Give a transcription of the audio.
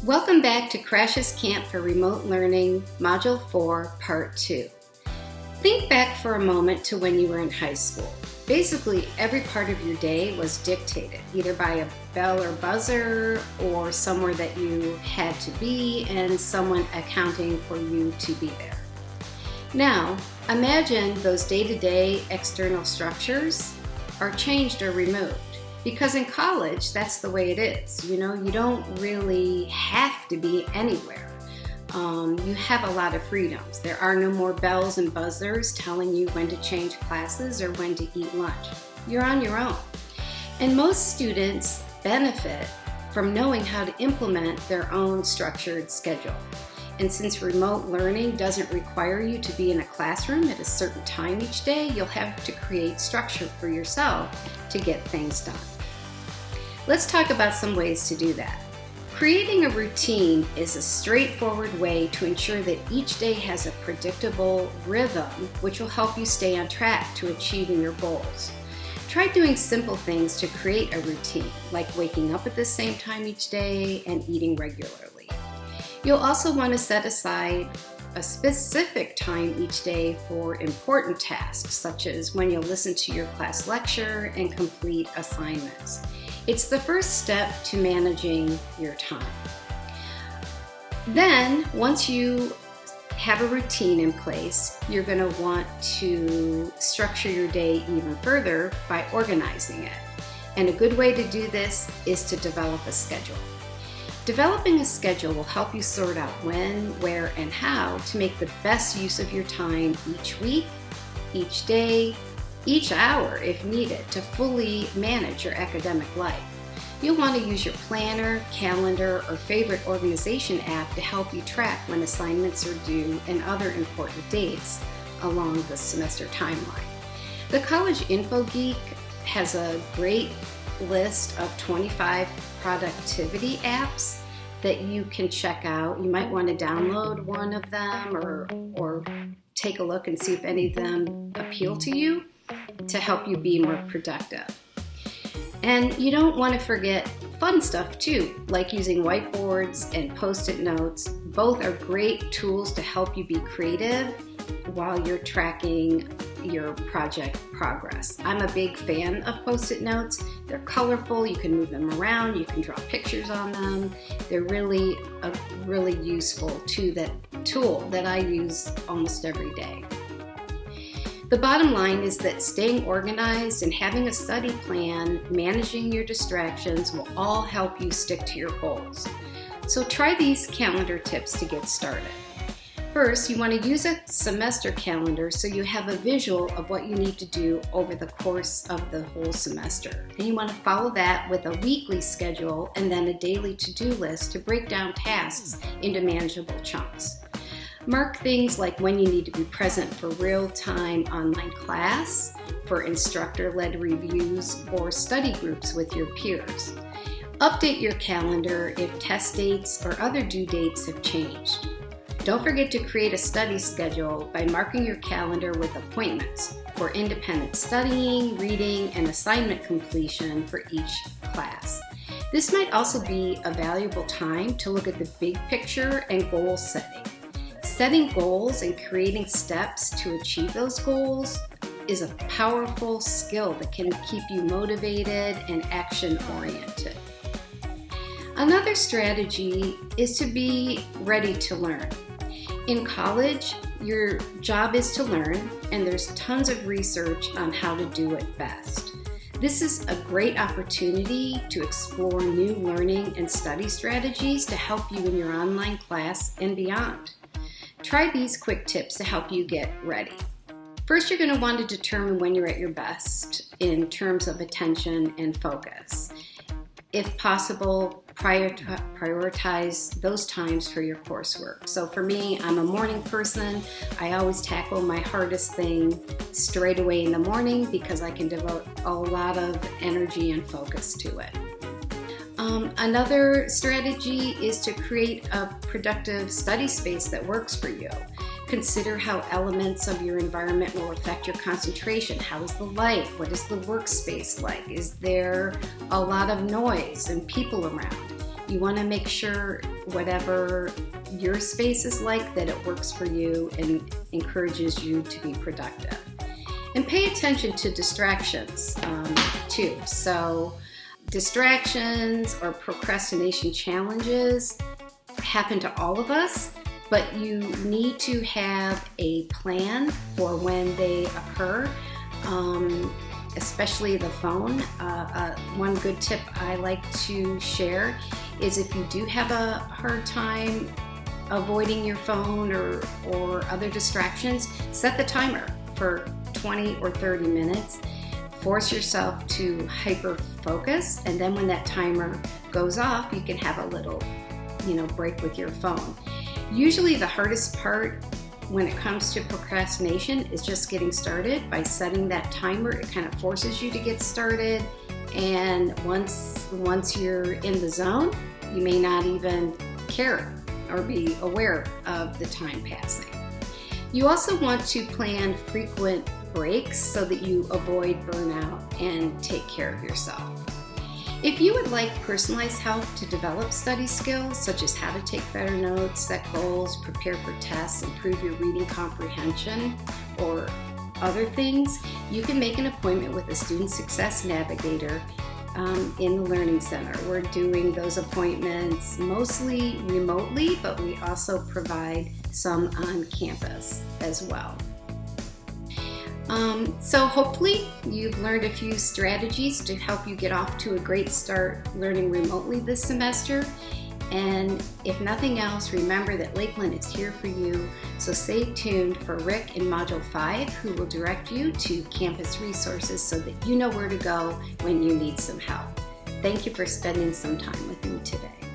Welcome back to Crash's Camp for Remote Learning, Module 4, Part 2. Think back for a moment to when you were in high school. Basically, every part of your day was dictated, either by a bell or buzzer, or somewhere that you had to be, and someone accounting for you to be there. Now, imagine those day-to-day external structures are changed or removed. Because in college, that's the way it is. You don't really have to be anywhere. You have a lot of freedoms. There are no more bells and buzzers telling you when to change classes or when to eat lunch. You're on your own. And most students benefit from knowing how to implement their own structured schedule. And since remote learning doesn't require you to be in a classroom at a certain time each day, you'll have to create structure for yourself to get things done. Let's talk about some ways to do that. Creating a routine is a straightforward way to ensure that each day has a predictable rhythm, which will help you stay on track to achieving your goals. Try doing simple things to create a routine, like waking up at the same time each day and eating regularly. You'll also want to set aside a specific time each day for important tasks, such as when you'll listen to your class lecture and complete assignments. It's the first step to managing your time. Then, once you have a routine in place, you're going to want to structure your day even further by organizing it. And a good way to do this is to develop a schedule. Developing a schedule will help you sort out when, where, and how to make the best use of your time each week, each day, each hour if needed to fully manage your academic life. You'll want to use your planner, calendar, or favorite organization app to help you track when assignments are due and other important dates along the semester timeline. The College Info Geek has a great list of 25 productivity apps that you can check out. You might want to download one of them or take a look and see if any of them appeal to you to help you be more productive. And you don't want to forget fun stuff too, like using whiteboards and post-it notes. Both are great tools to help you be creative while you're tracking your project progress. I'm a big fan of post-it notes. They're colorful, you can move them around, you can draw pictures on them. They're really a really useful tool that I use almost every day. The bottom line is that staying organized and having a study plan, managing your distractions will all help you stick to your goals. So try these calendar tips to get started. First, you want to use a semester calendar so you have a visual of what you need to do over the course of the whole semester. And you want to follow that with a weekly schedule and then a daily to-do list to break down tasks into manageable chunks. Mark things like when you need to be present for real-time online class, for instructor-led reviews, or study groups with your peers. Update your calendar if test dates or other due dates have changed. Don't forget to create a study schedule by marking your calendar with appointments for independent studying, reading, and assignment completion for each class. This might also be a valuable time to look at the big picture and goal setting. Setting goals and creating steps to achieve those goals is a powerful skill that can keep you motivated and action-oriented. Another strategy is to be ready to learn. In college, your job is to learn, and there's tons of research on how to do it best. This is a great opportunity to explore new learning and study strategies to help you in your online class and beyond. Try these quick tips to help you get ready. First, you're going to want to determine when you're at your best in terms of attention and focus. If possible, prioritize those times for your coursework. So for me, I'm a morning person. I always tackle my hardest thing straight away in the morning because I can devote a lot of energy and focus to it. Another strategy is to create a productive study space that works for you. Consider how elements of your environment will affect your concentration. How is the light? What is the workspace like? Is there a lot of noise and people around? You want to make sure whatever your space is like, that it works for you and encourages you to be productive. And pay attention to distractions too. So distractions or procrastination challenges happen to all of us, but you need to have a plan for when they occur, especially the phone. One good tip I like to share is if you do have a hard time avoiding your phone or other distractions, set the timer for 20 or 30 minutes. Force yourself to hyper focus, and then when that timer goes off, you can have a little, break with your phone. Usually the hardest part when it comes to procrastination is just getting started. By setting that timer, it kind of forces you to get started, and once you're in the zone, you may not even care or be aware of the time passing. You also want to plan frequent breaks so that you avoid burnout and take care of yourself. If you would like personalized help to develop study skills, such as how to take better notes, set goals, prepare for tests, improve your reading comprehension, or other things, you can make an appointment with a Student Success Navigator in the Learning Center. We're doing those appointments mostly remotely, but we also provide some on campus as well. So hopefully you've learned a few strategies to help you get off to a great start learning remotely this semester. And if nothing else, remember that Lakeland is here for you. So stay tuned for Rick in Module 5, who will direct you to campus resources so that you know where to go when you need some help. Thank you for spending some time with me today.